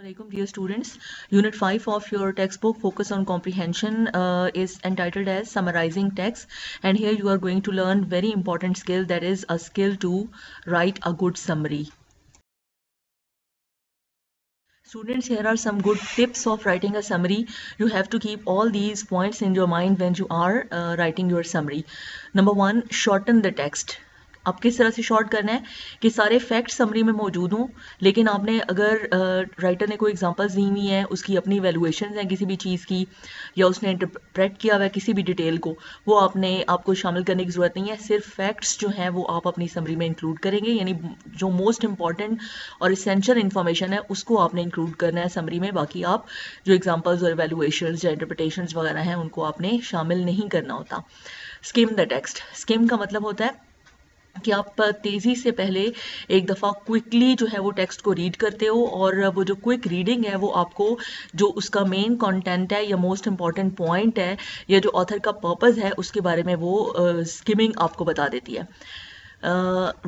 Assalamualaikum dear students. Unit 5 of your textbook Focus on Comprehension is entitled as Summarizing Text, and here you are going to learn very important skill, that is a skill to write a good summary. Students, here are some good tips of writing a summary. You have to keep all these points in your mind when you are writing your summary. Number 1, shorten the text. आप किस तरह से short करना है कि सारे fact summary में मौजूद हों, लेकिन आपने अगर राइटर ने कोई एग्जांपल्स दी हुई हैं, उसकी अपनी वैल्यूएशन हैं किसी भी चीज़ की, या उसने इंटरप्रेट किया हुआ है किसी भी डिटेल को, वो आपको शामिल करने की ज़रूरत नहीं है. सिर्फ फैक्ट्स जो हैं वो आप अपनी समरी में इंक्लूड करेंगे, यानी जो मोस्ट इंपॉर्टेंट और इसेंशियल इन्फॉर्मेशन है उसको आपने इंक्लूड करना है समरी में. बाकी आप जो एग्जाम्पल्स और वैल्यूएशन या इंटरप्रिटेशन वगैरह हैं उनको आपने शामिल नहीं करना होता. Scheme the text. स्किम का मतलब होता है कि आप तेज़ी से पहले एक दफ़ा क्विकली जो है वो टेक्स्ट को रीड करते हो, और वो जो क्विक रीडिंग है वो आपको जो उसका मेन कंटेंट है या मोस्ट इम्पॉर्टेंट पॉइंट है या जो ऑथर का पर्पस है उसके बारे में वो स्किमिंग आपको बता देती है.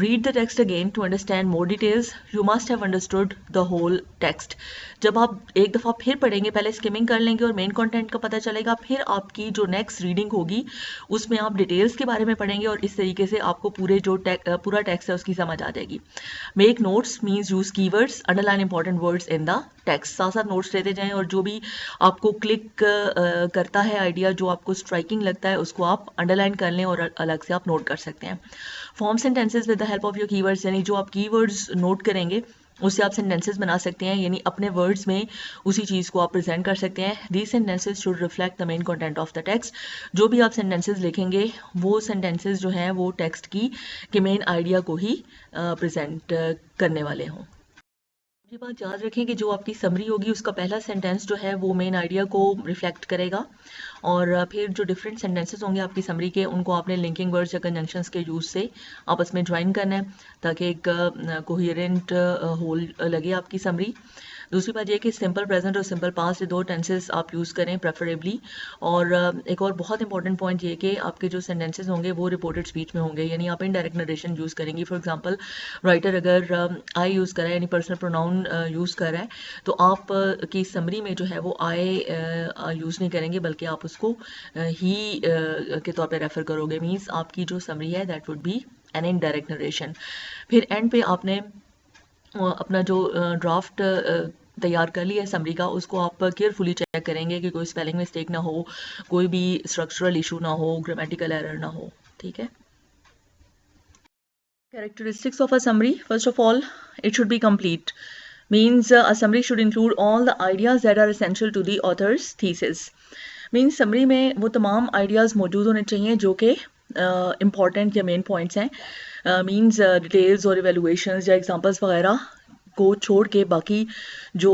Read the text again to understand more details. You must have understood the whole text. जब आप एक दफ़ा फिर पढ़ेंगे, पहले स्किमिंग कर लेंगे और मेन कंटेंट का पता चलेगा, फिर आपकी जो नेक्स्ट रीडिंग होगी उसमें आप डिटेल्स के बारे में पढ़ेंगे और इस तरीके से आपको पूरा टेक्स्ट है उसकी समझ आ जाएगी. Make notes means use keywords, underline important words in the text. साथ साथ नोट्स लेते जाएं और जो भी आपको क्लिक करता है आइडिया, जो आपको स्ट्राइकिंग लगता है, उसको आप अंडरलाइन कर लें और अलग से आप नोट कर सकते हैं. Form sentences with the help of your keywords, यानी जो आप कीवर्ड्स नोट करेंगे उससे आप सेंटेंसेस बना सकते हैं, यानी अपने वर्ड्स में उसी चीज़ को आप प्रेजेंट कर सकते हैं. These sentences should reflect the main content of the text. जो भी आप सेंटेंसेस लिखेंगे वो सेंटेंसेस जो हैं वो टेक्स्ट के मेन आइडिया को ही प्रेजेंट करने वाले हों. ये बात याद रखें कि जो आपकी समरी होगी उसका पहला सेंटेंस जो है वो मेन आइडिया को रिफ्लेक्ट करेगा, और फिर जो डिफरेंट सेंटेंसेस होंगे आपकी समरी के उनको आपने लिंकिंग वर्ड्स या कंजंक्शंस के यूज़ से आपस में ज्वाइन करना है ताकि एक कोहेरेंट होल लगे आपकी समरी. दूसरी बात यह कि सिंपल प्रेजेंट और सिंपल पास्ट दो टेंसेस आप यूज़ करें प्रेफरेबली. और एक और बहुत इंपॉर्टेंट पॉइंट ये कि आपके जो सेंटेंसेस होंगे वो रिपोर्टेड स्पीच में होंगे, यानी आप इनडायरेक्ट नरेशन यूज़ करेंगी. फॉर एग्जांपल, राइटर अगर आई यूज़ कर रहा है यानी पर्सनल प्रोनाउन यूज़ कर रहा है, तो आप की समरी में जो है वो आई यूज़ नहीं करेंगे, बल्कि आप उसको ही के तौर पे रेफ़र करोगे. मीन्स आपकी जो समरी है that would be an indirect narration. फिर एंड पे आपने अपना जो ड्राफ्ट तैयार कर लिया है समरी का, उसको आप केयरफुली चेक करेंगे कि कोई स्पेलिंग मिस्टेक ना हो, कोई भी स्ट्रक्चरल इशू ना हो, ग्रामेटिकल एरर ना हो. ठीक है. Characteristics of a summary. First of all, it should be complete. Means a summary should include all the ideas that are essential to the author's thesis. Means summary में वो तमाम ideas मौजूद होने चाहिए जो कि important या main points हैं. Means details और evaluations या examples वगैरह को छोड़ के बाकी जो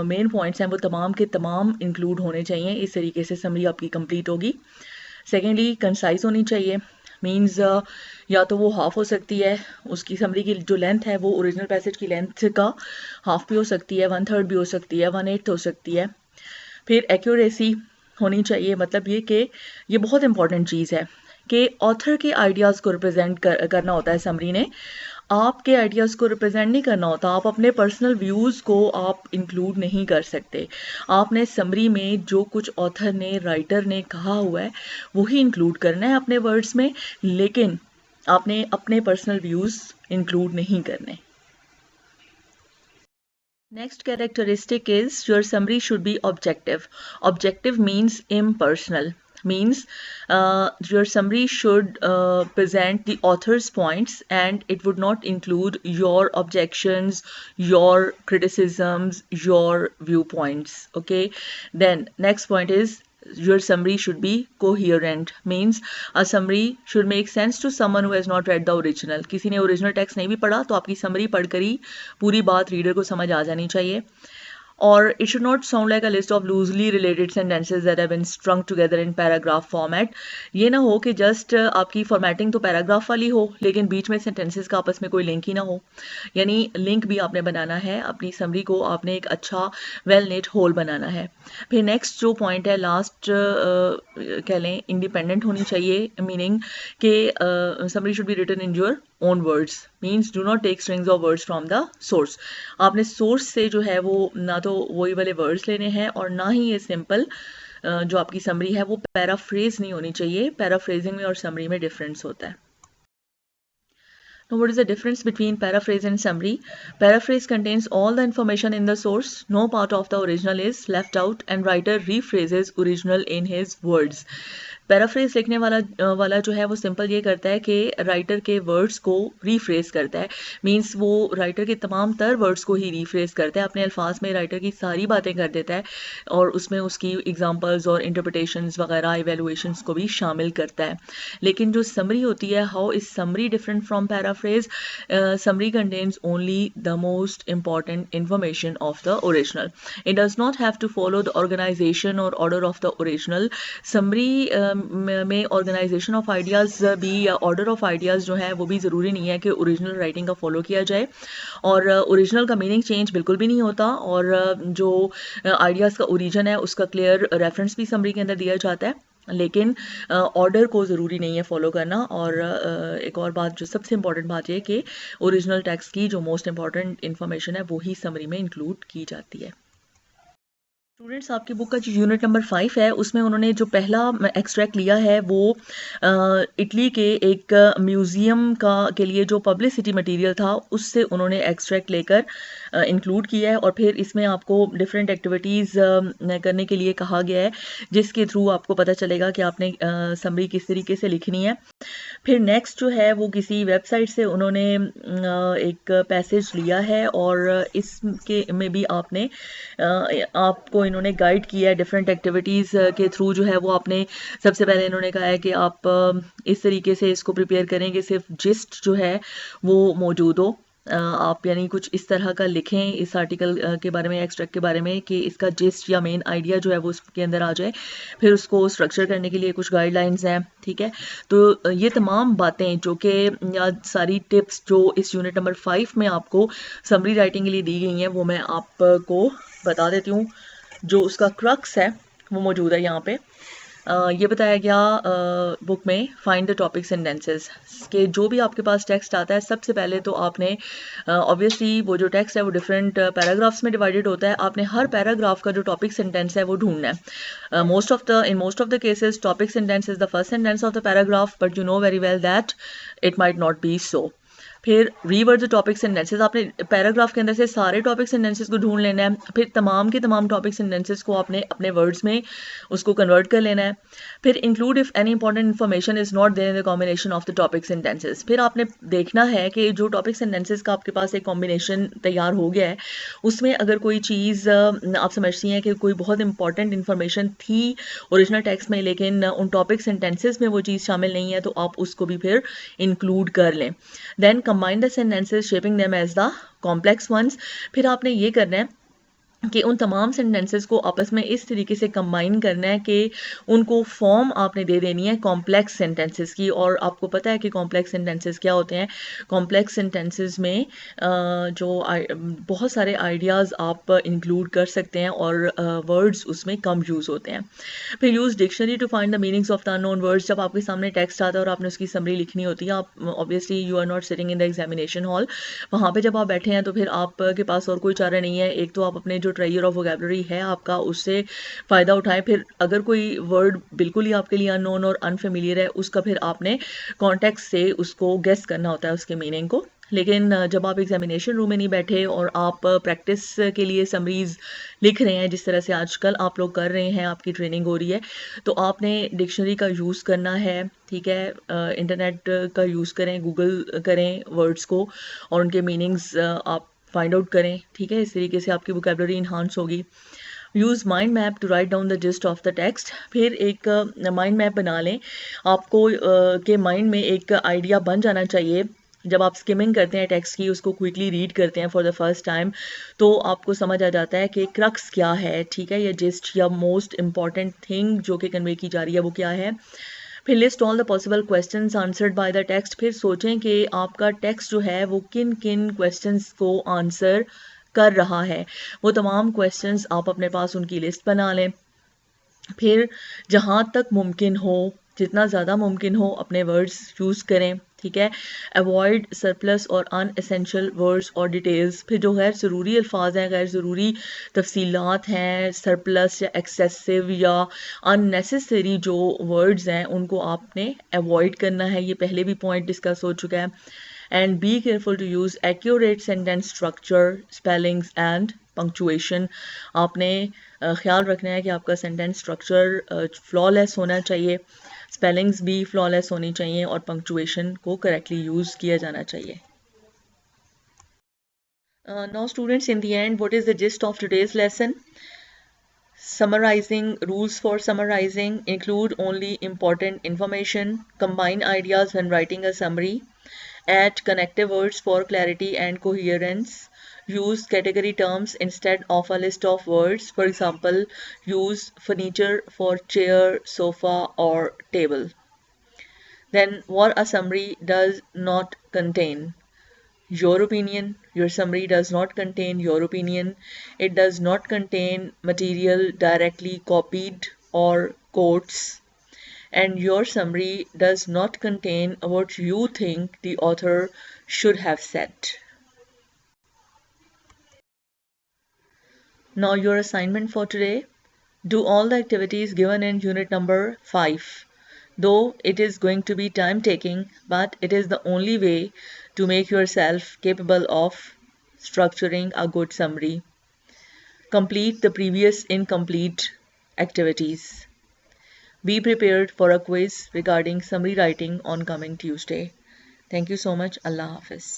मेन पॉइंट्स हैं वो तमाम के तमाम इंक्लूड होने चाहिए. इस तरीके से समरी आपकी कंप्लीट होगी. सेकेंडली, कंसाइज होनी चाहिए. मीन्स या तो वो हाफ हो सकती है, उसकी समरी की जो लेंथ है वो ओरिजिनल पैसेज की लेंथ का हाफ भी हो सकती है, 1/3 भी हो सकती है, 1/8 हो सकती है. फिर एक्यूरेसी होनी चाहिए. मतलब ये कि ये बहुत इंपॉर्टेंट चीज़ है कि ऑथर के आइडियाज़ को रिप्रेजेंट करना होता है समरी ने, आपके आइडियाज़ को रिप्रेजेंट नहीं करना होता. आप अपने पर्सनल व्यूज़ को आप इंक्लूड नहीं कर सकते. आपने समरी में जो कुछ ऑथर ने, राइटर ने कहा हुआ है वही इंक्लूड करना है अपने वर्ड्स में, लेकिन आपने अपने पर्सनल व्यूज़ इंक्लूड नहीं करने. Next characteristic is your summary should be objective. Objective means impersonal. Means your summary should present the author's points and it would not include your objections, your criticisms, your viewpoints. Okay. Then next point is your summary should be coherent. Means a summary should make sense to someone who has not read the original. किसी ने original text नहीं भी पढ़ा तो आपकी summary पढ़कर ही पूरी बात रीडर को समझ आ जानी चाहिए. और it should not sound like a list of loosely related sentences that have been strung together in paragraph format. ये ना हो कि जस्ट आपकी फॉर्मेटिंग तो पैराग्राफ वाली हो लेकिन बीच में सेंटेंसेस का आपस में कोई लिंक ही ना हो. यानी लिंक भी आपने बनाना है, अपनी समरी को आपने एक अच्छा वेल नेट होल बनाना है. फिर नेक्स्ट जो पॉइंट है, लास्ट कह लें, इंडिपेंडेंट होनी चाहिए. मीनिंग कि summary should be written in your own words, means do not take strings of words from the source. आपने source से जो है वो ना तो वही वाले words लेने हैं और ना ही ये simple जो आपकी summary है वो paraphrase नहीं होनी चाहिए. Paraphrasing में और summary में difference होता है. Now, what is the difference between paraphrase and summary? Paraphrase contains all the information in the source. No part of the original is left out, and writer rephrases original in his words. Paraphrase लिखने वाला जो है वो simple ये करता है कि writer के वर्ड्स को रीफ्रेज करता है. मींस वो राइटर के तमाम तर वर्ड्स को ही रीफ्रेज करता है, अपने अल्फाज में राइटर की सारी बातें कर देता है और उसमें उसकी एग्जांपल्स और इंटरप्रिटेशंस वगैरह इवेलुएशंस को भी शामिल करता है. लेकिन जो समरी होती है, how is summary different from paraphrase? Summary contains only the most important information of the original. It does not have to follow the organization और order of the original. Summary में ऑर्गेनाइजेशन ऑफ आइडियाज़ भी या order of ideas जो है वो भी ज़रूरी नहीं है कि ओरिजिनल राइटिंग का फॉलो किया जाए, और ओरिजिनल का मीनिंग चेंज बिल्कुल भी नहीं होता, और जो आइडियाज़ का ओरिजिन है उसका क्लियर रेफरेंस भी समरी के अंदर दिया जाता है. लेकिन ऑर्डर को ज़रूरी नहीं है फॉलो करना. और एक और बात जो सबसे इंपॉर्टेंट बात है कि ओरिजिनल टेक्स्ट की जो मोस्ट इंपॉर्टेंट इन्फॉर्मेशन है वो ही समरी में इंक्लूड की जाती है. स्टूडेंट्स, आपकी बुक का जो यूनिट नंबर 5 है उसमें उन्होंने जो पहला एक्सट्रैक्ट लिया है वो इटली के एक म्यूज़ियम के लिए जो पब्लिसिटी मटेरियल था उससे उन्होंने एक्सट्रैक्ट लेकर इंक्लूड किया है, और फिर इसमें आपको डिफरेंट एक्टिविटीज़ करने के लिए कहा गया है जिसके थ्रू आपको पता चलेगा कि आपने समरी किस तरीके से लिखनी है. फिर नेक्स्ट जो है वो किसी वेबसाइट से उन्होंने एक पैसेज लिया है और इसके में भी आपको इन्होंने गाइड किया है डिफरेंट एक्टिविटीज़ के थ्रू. जो है वो आपने सबसे पहले इन्होंने कहा है कि आप इस तरीके से इसको प्रिपेयर करें कि सिर्फ जिस्ट जो है वो मौजूद हो. आप यानी कुछ इस तरह का लिखें इस आर्टिकल के बारे में, एक्सट्रैक्ट के बारे में, कि इसका जिस्ट या मेन आइडिया जो है वो उसके अंदर आ जाए. फिर उसको स्ट्रक्चर करने के लिए कुछ गाइडलाइंस हैं. ठीक है, तो ये तमाम बातें जो कि या सारी टिप्स जो इस यूनिट नंबर 5 में आपको समरी राइटिंग के लिए दी गई हैं वो मैं आपको बता देती हूँ. जो उसका क्रक्स है वो मौजूद है यहाँ पे. ये बताया गया बुक में find the topics and tenses के जो भी आपके पास टेक्स्ट आता है सबसे पहले तो आपने ऑब्वियसली वो जो टेक्स्ट है वो डिफरेंट पैराग्राफ्स में डिवाइडेड होता है. आपने हर पैराग्राफ का जो टॉपिक सेंटेंस है वो ढूंढना है. In most of the cases topic sentence is the first sentence of the paragraph, but you know very well that it might not be so. फिर रीवर्ड द टॉपिक सेंटेंसेस, आपने paragraph के अंदर से सारे टॉपिक सेंटेंसेस को ढूंढ लेना है. फिर तमाम के तमाम टॉपिक सेंटेंसेस को आपने अपने वर्ड्स में उसको कन्वर्ट कर लेना है. फिर include if any important information is not there in the combination of the topic sentences. फिर आपने देखना है कि जो टॉपिक सेंटेंसेस का आपके पास एक कॉम्बिनेशन तैयार हो गया है उसमें अगर कोई चीज़ आप समझती हैं कि कोई बहुत इंपॉर्टेंट इन्फॉर्मेशन थी ओरिजिनल टेक्स्ट में लेकिन उन टॉपिक सेंटेंसेस में वो चीज़ शामिल नहीं है तो आप उसको भी फिर इंक्लूड कर लें. Then combine the sentences shaping them as the complex ones. फिर आपने ये करना है कि उन तमाम सेंटेंसेस को आपस में इस तरीके से कंबाइन करना है कि उनको फॉर्म आपने दे देनी है कॉम्प्लेक्स सेंटेंसेस की. और आपको पता है कि कॉम्प्लेक्स सेंटेंसेस क्या होते हैं. कॉम्प्लेक्स सेंटेंसेस में जो बहुत सारे आइडियाज़ आप इंक्लूड कर सकते हैं और वर्ड्स उसमें कम यूज़ होते हैं. फिर use dictionary to find the meanings of the unknown words. जब आपके सामने टेक्स्ट आता है और आपने उसकी समरी लिखनी होती है, आप obviously you are not sitting in the examination hall, वहाँ पर जब आप बैठे हैं तो फिर आपके पास और कोई चारा नहीं है. एक तो आप अपने जो ट्रायर ऑफ वोकैबुलरी है आपका उससे फ़ायदा उठाएं. फिर अगर कोई वर्ड बिल्कुल ही आपके लिए अननोन और अनफेमिलियर है उसका फिर आपने कॉन्टेक्स्ट से उसको गेस करना होता है उसके मीनिंग को. लेकिन जब आप एग्जामिनेशन रूम में नहीं बैठे और आप प्रैक्टिस के लिए समरीज लिख रहे हैं जिस तरह से आजकल आप लोग कर रहे हैं, आपकी ट्रेनिंग हो रही है, तो आपने डिक्शनरी का यूज़ करना है. ठीक है, इंटरनेट का यूज़ करें, गूगल करें वर्ड्स को और उनके मीनिंग्स आप फाइंड आउट करें. ठीक है, इस तरीके से आपकी वोकैबुलरी इन्हांस होगी. Use mind map to write down the gist of the text. फिर एक माइंड मैप बना लें. आपको के माइंड में एक आइडिया बन जाना चाहिए. जब आप स्किमिंग करते हैं टेक्स्ट की, उसको क्विकली रीड करते हैं फॉर द फर्स्ट टाइम, तो आपको समझ आ जाता है कि क्रक्स क्या है. ठीक है, या जिस्ट या मोस्ट इम्पॉर्टेंट थिंग जो कि कन्वे की जा रही है वो क्या है. फिर list all the possible questions answered by the text. फिर सोचें कि आपका टेक्स्ट जो है वो किन किन क्वेश्चंस को आंसर कर रहा है. वो तमाम क्वेश्चंस आप अपने पास उनकी लिस्ट बना लें. फिर जहाँ तक मुमकिन हो जितना ज़्यादा मुमकिन हो अपने वर्ड्स यूज़ करें, ठीक है। अवॉइड सरप्लस और अनएसेंशियल वर्ड्स और डिटेल्स। फिर जो गैर ज़रूरी अल्फाज हैं, गैर ज़रूरी तफसीलात हैं, सरप्लस या एक्सेसिव या अननेसेसरी जो वर्ड्स हैं, उनको आपने अवॉइड करना है। ये पहले भी पॉइंट डिस्कस हो चुका है। And be careful to use accurate sentence structure, spellings and punctuation. आपने ख्याल रखना है कि आपका सेंटेंस स्ट्रक्चर फ्लॉलेस होना चाहिए, स्पेलिंग्स भी फ्लॉलेस होनी चाहिए और पंक्चुएशन को करेक्टली यूज़ किया जाना चाहिए। Now students, in the end, what is the gist of today's lesson? Summarizing. Rules for summarizing include only important information, combine ideas when writing a summary, add connective words for clarity and coherence, use category terms instead of a list of words. For example, use furniture for chair, sofa, or table. Then, what a summary does not contain: your opinion. Your summary does not contain your opinion. It does not contain material directly copied or quotes. And your summary does not contain what you think the author should have said. Now your assignment for today: do all the activities given in unit number 5. Though it is going to be time taking, but it is the only way to make yourself capable of structuring a good summary. Complete the previous incomplete activities. Be prepared for a quiz regarding summary writing on coming Tuesday. Thank you so much. Allah Hafiz.